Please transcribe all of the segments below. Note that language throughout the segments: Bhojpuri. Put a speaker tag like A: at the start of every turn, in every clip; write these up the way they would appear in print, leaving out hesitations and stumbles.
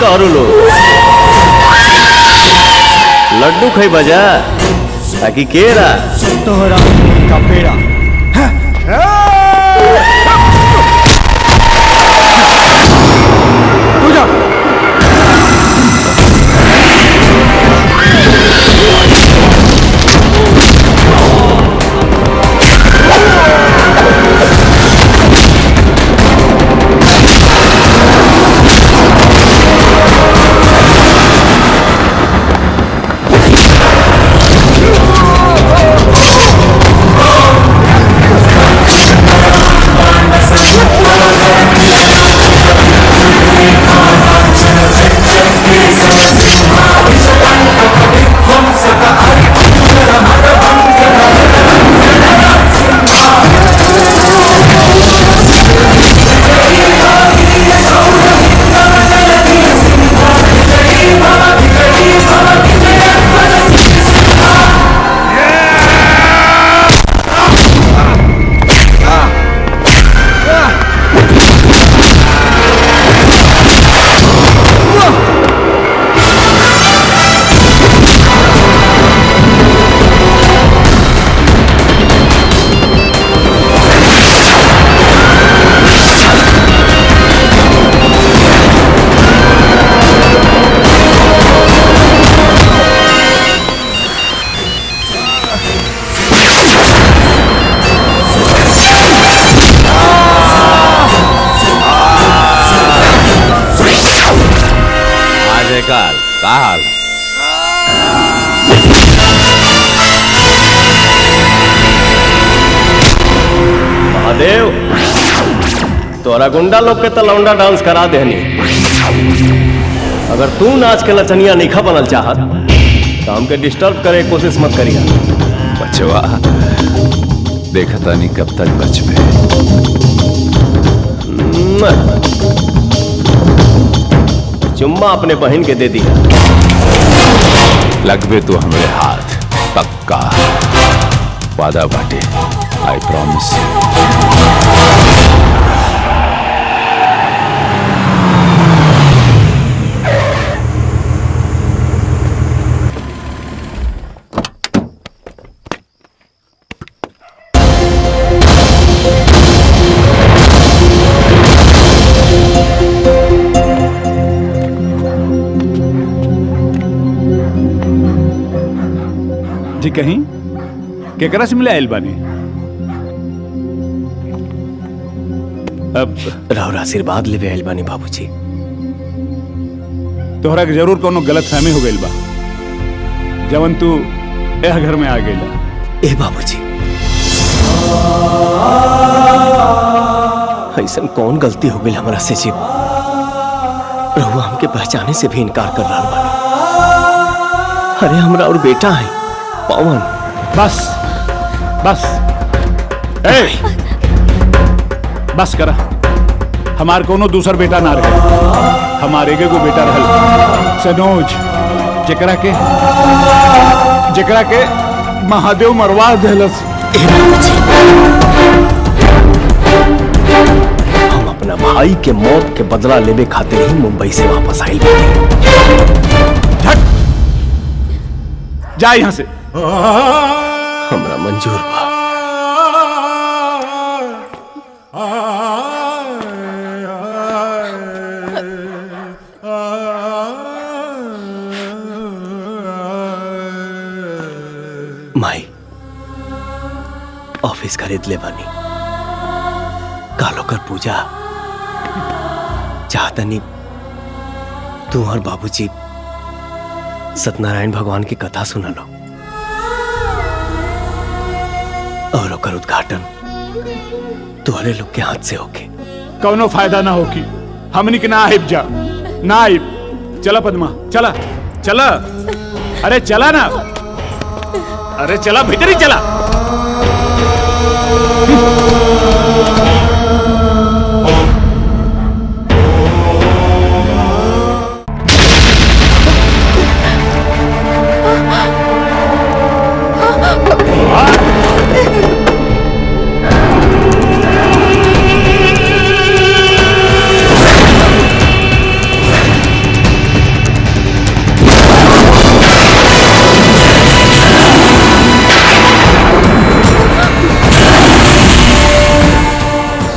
A: तोहरू लोग लड्डू खाई बजा ताकि केरा
B: तोहरा का पेड़ा तू जा।
A: का हाल महादेव तोरा गुंडा लोग के तो लौंडा डांस करा देनी। अगर तू नाच के लचनिया नहीं बनल चाहत तो हमके डिस्टर्ब करे कोशिश मत करिया।
C: बचवा देखता नहीं कब तक बचबे।
A: चुम्मा अपने बहन के दे दिया।
C: लगबे तो हमारे हाथ पक्का वादा बाटे। I promise.
B: कहीं केकरा से मिले आयल बानी?
A: अब राहुल आशीर्वाद लेवे आयल बानी बाबूजी।
B: तोहरा के जरूर कोनो गलत फहमी हो गइल बा जवन तू यह घर में आ गइला।
A: ए बाबूजी ऐसन कौन गलती हो गई हमरा से जी? रहुआ हमके पहचाने से भी इनकार कर रहा बानी। अरे हमरा और बेटा है पवन।
B: बस बस बस करा। हमार कोनो दूसर बेटा ना रहे। हमारे एगो बेटा रहल सनोज, जेकरा के महादेव मरवा देलस।
A: हम अपना भाई के मौत के बदला लेवे खातिर ही मुंबई से वापस आइल बानी।
B: जा यहां से।
A: हमरा मंजूर बा। माई ऑफिस खरीद ले बानी। कालो कर पूजा चाहतनी तू और बाबूजी सत्यनारायण भगवान की कथा सुना लो और ओकर उद्घाटन तुम्हारे लोग के हाथ से होके।
B: कौनो फायदा ना होगी। हमनी के ना आइब जा ना आइब। चला पद्मा चला चला। अरे चला ना। अरे चला भीतर ही चला।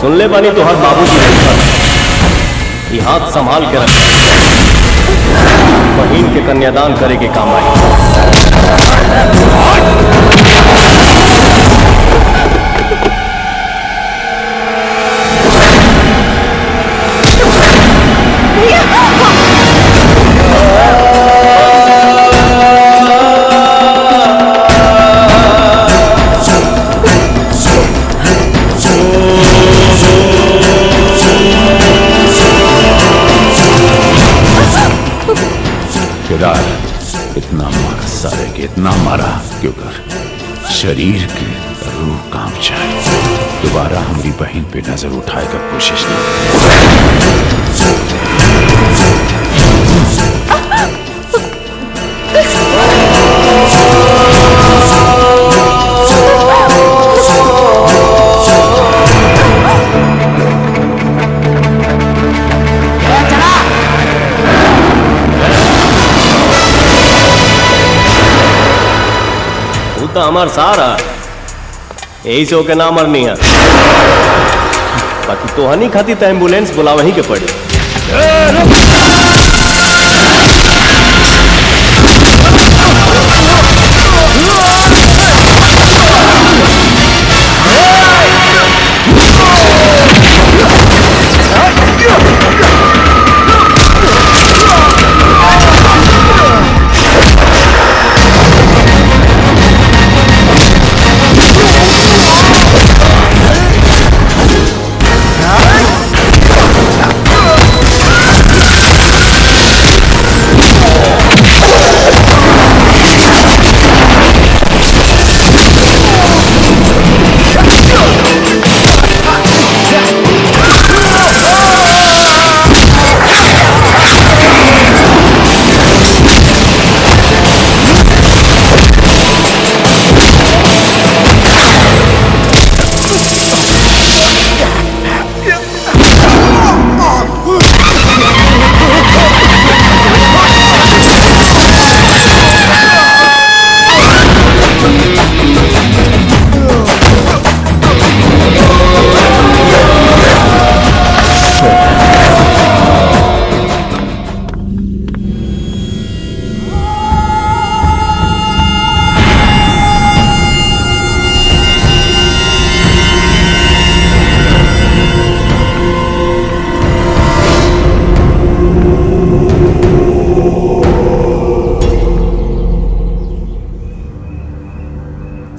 A: सुन ले बानी तो हर बाबूजी ये हाथ संभाल के रख, बहन के कन्यादान करे के काम आई।
C: इतना मारा सारे के, इतना मारा क्योंकि शरीर के रूह कांप जाए। दोबारा हमारी बहन पे नजर उठाए का कोशिश नहीं।
A: तो हमार सारा यही से होके ना मरनी है, बाकी तो हनी खाती तो एम्बुलेंस बुलावा ही के पड़े।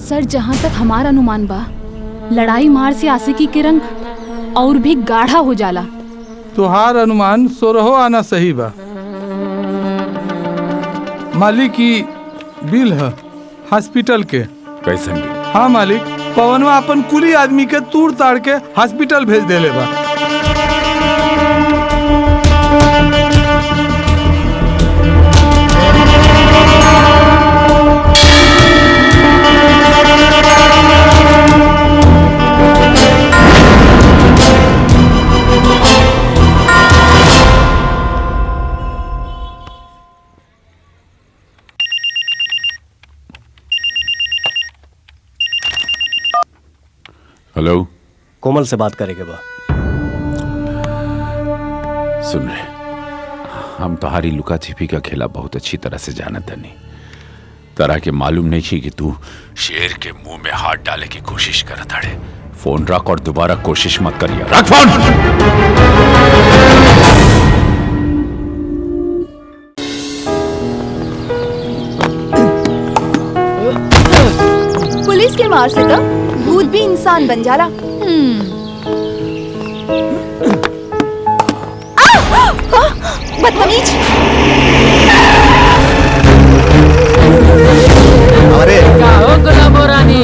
D: सर, जहाँ तक हमारा अनुमान बा, लड़ाई मार से आशिकी के रंग और भी गाढ़ा हो जाला।
E: तुहार अनुमान 16 आना सही बा। मालिक की बिल है हॉस्पिटल के।
C: कैसन बिल?
E: हाँ मालिक, पवनवा अपन कुली आदमी के तूड़ ताड़ के हॉस्पिटल भेज देले बा।
C: हेलो,
A: कोमल से बात करेंगे बा।
C: सुन रहे, हम तुम्हारी लुका छिपी का खेला बहुत अच्छी तरह से जानत नहीं। तरह के मालूम नहीं थी कि तू शेर के मुंह में हाथ डाले की कोशिश करत हड़े। फोन रख और दोबारा कोशिश मत करिए। रख फोन।
F: पुलिस के मार से तो भूत भी इंसान बन जाला। बदतमीज।
G: अरे
H: क्या हो गुलाबो रानी?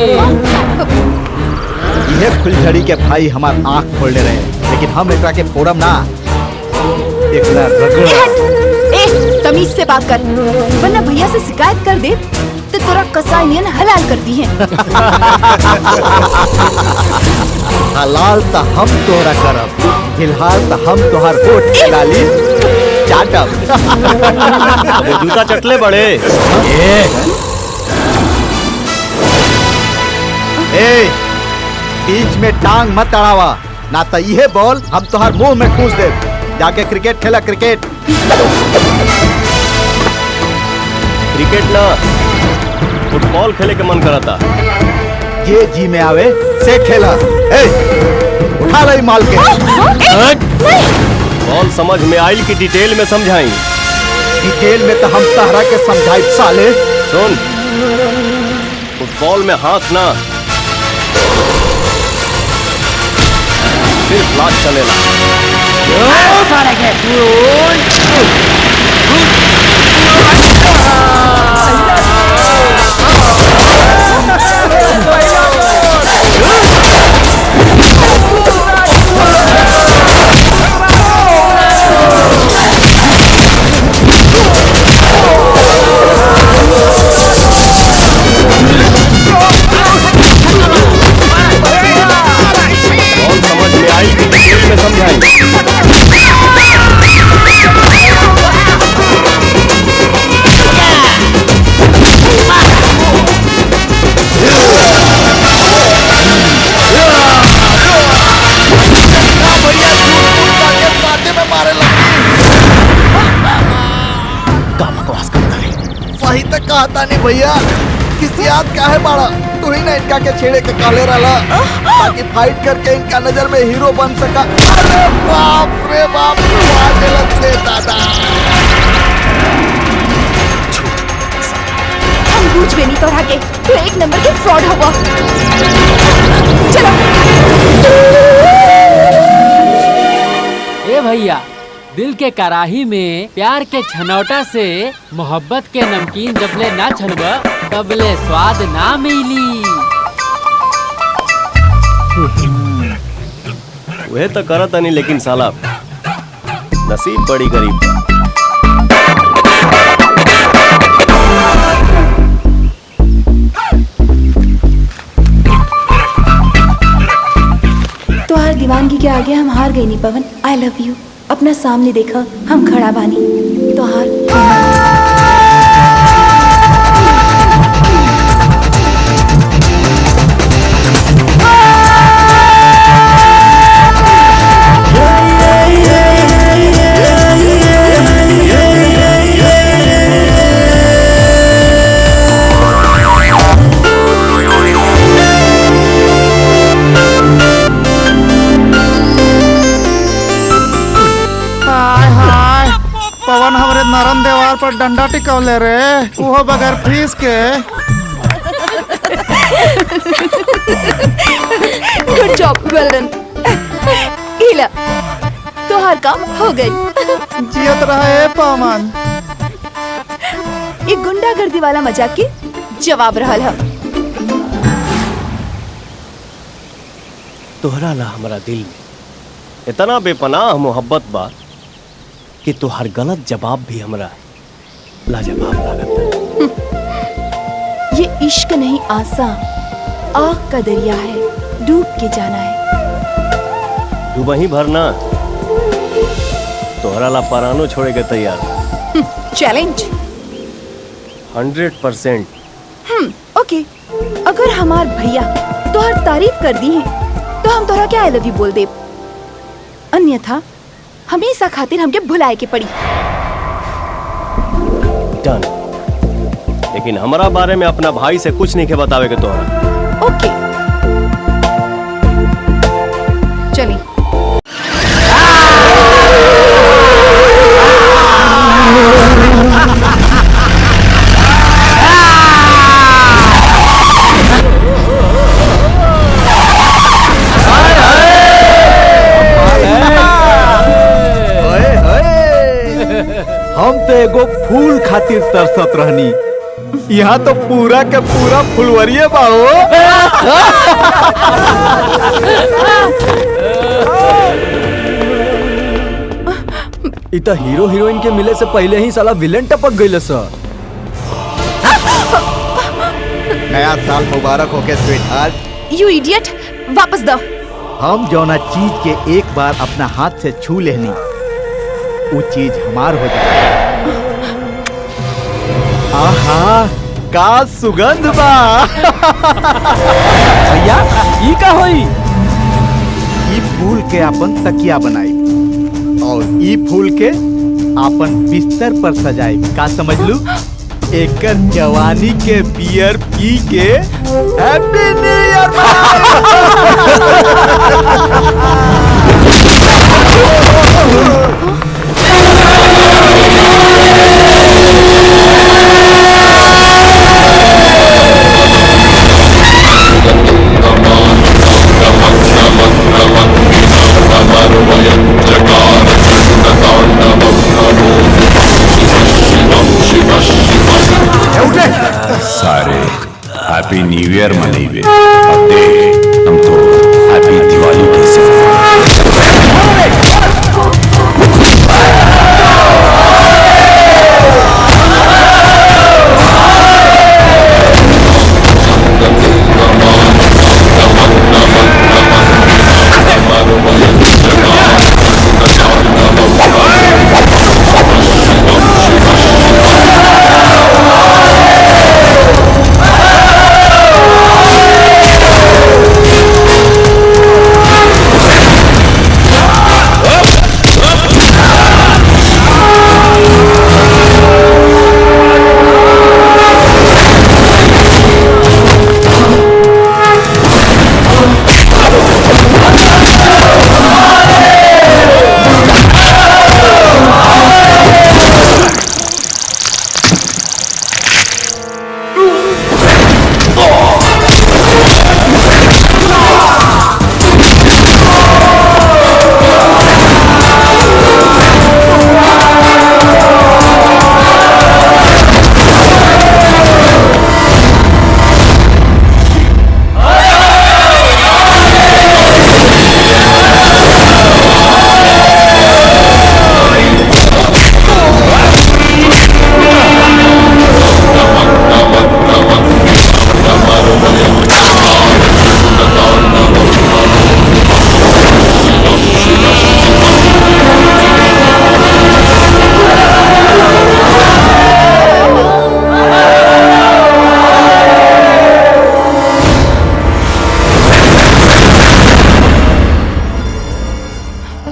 G: यह फुलझड़ी के भाई हमार आँख खोलने रहे, लेकिन हम एकरा के फोड़म ना। एकरा रगड़।
F: ए, तमीज से बात कर, वरना भैया से शिकायत कर दे तो तोरा कसाईनियन हलाल कर दी है।
G: हलाल तो हम तोरा करब, फिलहाल तो हम तोहर होठ डाली चाटब।
A: वो जूता चटले बड़े।
G: ए, बीच में टांग मत अड़ावा, ना तो ये बॉल हम तोहर मुंह में ठूस दे। जाके क्रिकेट खेला, क्रिकेट।
A: क्रिकेट ना, फुटबॉल खेले के मन करता।
G: ये जी में आवे से खेला। ए, उठा लाई माल के।
A: बॉल समझ में आई कि डिटेल में समझाई?
G: डिटेल में तो हम तहरा के समझाई साले।
A: सुन, फुटबॉल में हाथ ना, सिर्फ लात चलेला। बॉल समझ में आई कि डिटेल में समझाई? का बकवास करता है?
G: सही तक कहता नहीं भैया। किसी याद का है बाड़ा, तू ही ना इनका के छेड़े के काले रहा ताकि फाइट करके इनका नजर में हीरो बन सका। अरे बाप रे बाप, रे दादा।
F: हम पूछ भी नहीं तोड़ा के, तू एक नंबर के फ्रॉड होगा। चलो।
H: ए भैया, दिल के कराही में प्यार के छनौटा से मोहब्बत के नमकीन जबले ना छनबा तबले स्वाद ना मिली।
A: वह तो करत नहीं, लेकिन साला नसीब बड़ी गरीब बा।
F: तोहार दीवानगी के आगे हम हार गए नी पवन। I love you. अपना सामने देखा, हम खड़ा बानी। तोहार
E: पवन हमरे नरम देवार पर डंडा टिकवले रे, वो बगैर फीस के।
F: गुड जॉब, वेल डन। हीला, तोहार काम हो गई।
E: जियत रहे पवन।
F: एक गुंडागर्दी वाला मजाक के जवाब रहल है।
A: तोहरा ला हमारा दिल में इतना बेपनाह मोहब्बत बा कि तोहर गलत जवाब भी हमरा लाजवाब लागत।
F: ये इश्क नहीं आसा, आग का दरिया है, डूब के जाना है।
A: तू वहीं भरना, तोहरा ला परानो छोड़े के तैयार।
F: चैलेंज
A: 100%।
F: ओके, अगर हमार भैया तोहर तारीफ कर दी है तो हम तोहरा क्या आई लव यू बोल दे। अन्यथा हमेशा खातिर हमके भुलाए के पड़ी।
A: डन। लेकिन हमारा बारे में अपना भाई से कुछ नहीं के बतावे के तोहरा।
F: ओके, चलिए।
G: हम तो एगो फूल खातिर तरसत रहनी, यहाँ तो पूरा के पूरा फुलवरिये बाहो।
E: इता हीरो हीरोइन के मिले से पहले ही साला विलेन टपक गइल सर।
G: नया साल मुबारक हो के स्वीटहार्ट।
F: यू इडियट, वापस दो।
G: हम जौना चीज के एक बार अपना हाथ से छू लेनी, वो चीज हमार हो जाए। आहा, का सुगंध बा।
E: भैया ई का होई?
G: ई
E: फूल के अपन तकिया बनाई और ई फूल के अपन बिस्तर पर सजाई। का समझ लू? एकर जवानी के बियर पी के हैप्पी न्यू ईयर
C: सारे हैप्पी न्यू ईयर मनाइबे। अब देख हम तो हैप्पी दिवाली कैसे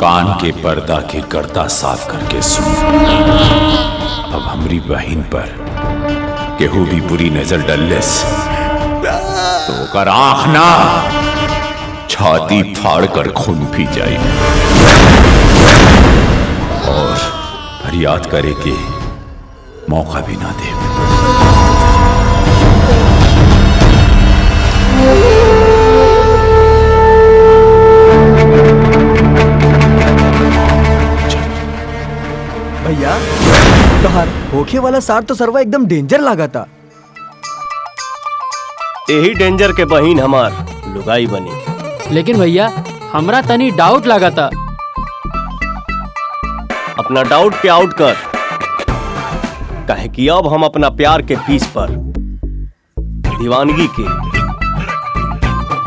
C: कान के पर्दा के गर्दा साफ करके सुन। अब हमारी बहन पर केहू भी बुरी नजर डलस तो ओकर आंख ना छाती फाड़ कर खून पी जाए और फरियाद करे के मौका भी ना दे।
I: भैया तोहार होखे वाला सार तो सरवा एकदम डेंजर लगा था।
A: यही डेंजर के बहिन हमार लुगाई बनी।
H: लेकिन भैया हमरा तनी डाउट लगा था।
A: अपना डाउट पे आउट कर, काहे कि अब हम अपना प्यार के पीस पर दीवानगी की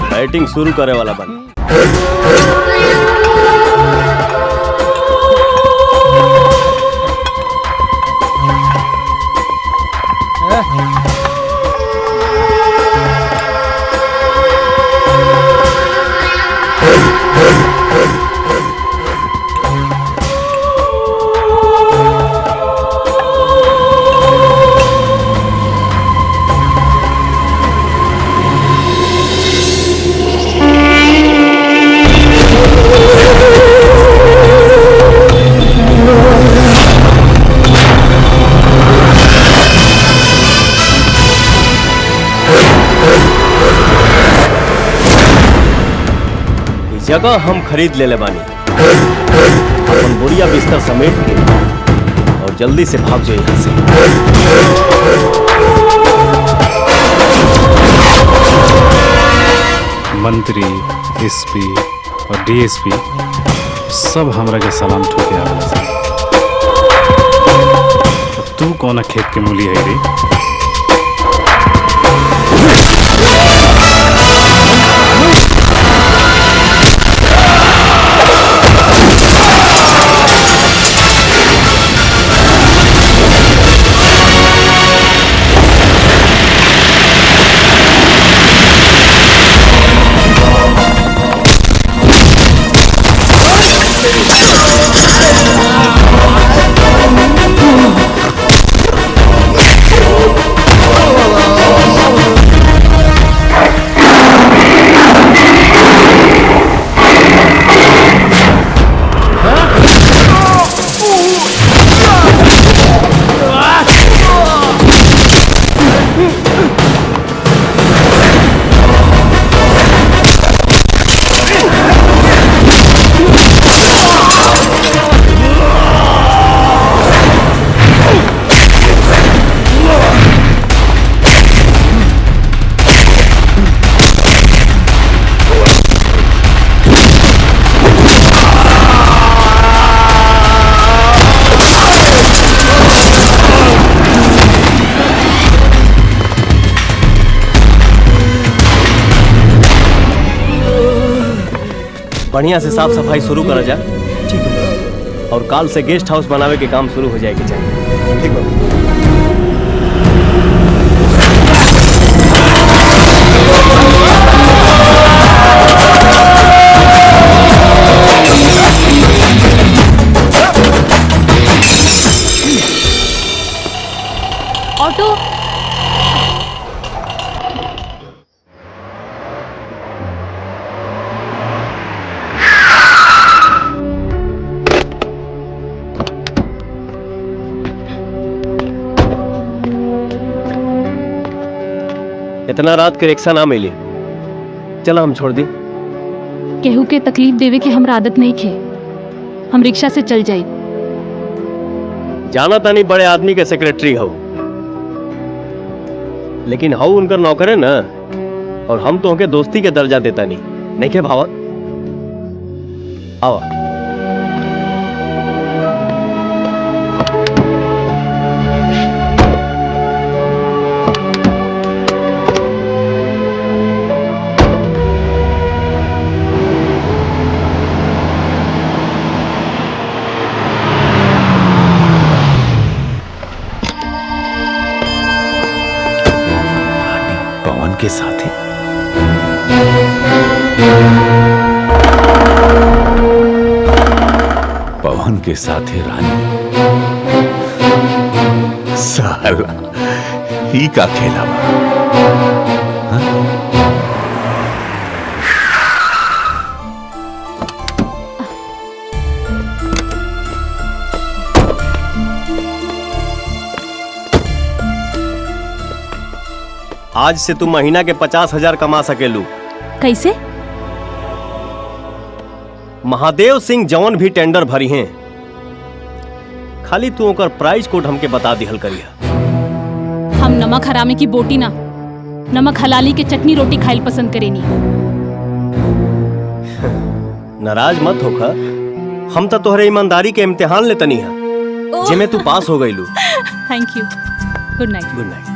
A: बैटिंग शुरू करे वाला बन। जगह हम खरीद ले बानी, अपन बोरिया बिस्तर समेट के और जल्दी से भाग जाए यहाँ से।
J: मंत्री, एसपी और डीएसपी सब हमरा के सलाम ठोके आवेला। तू कौन खेत के मूली है रे?
A: बढ़िया से साफ सफाई शुरू करा जा।
I: ठीक है
A: और काल से गेस्ट हाउस बनावे के काम शुरू हो जाएगी चाहिए।
I: ठीक है।
D: ऑटो
A: इतना रात के रिक्शा ना मिली, चला हम छोड़ दी।
D: केहू के तकलीफ देवे के हमरा आदत नहीं खे। हम रिक्शा से चल जाई।
A: जाना तानी बड़े आदमी के सेक्रेटरी हो, लेकिन हाउ उनकर नौकर है ना, और हम तो उनके दोस्ती के दर्जा देता नहीं के भावा। आवा
C: पवन के साथ ही पवन के साथ ही रानी। साला ही का खेला बा।
A: आज से तू महीना के 50,000 कमा सकेलू।
D: कैसे?
A: महादेव सिंह जौन भी टेंडर भरी हैं, खाली तू ओकर प्राइस कोड हमके बता दिहल करिया।
D: हम नमक हरामे की बोटी ना, नमक हलाली के चटनी रोटी खाइल पसंद करेनी।
A: नाराज मत होखा, हम तो तोहरे ईमानदारी के इम्तिहान लेतनी है, जेमे तू पास हो गईलू।
D: Thank you. Good night.
A: Good night.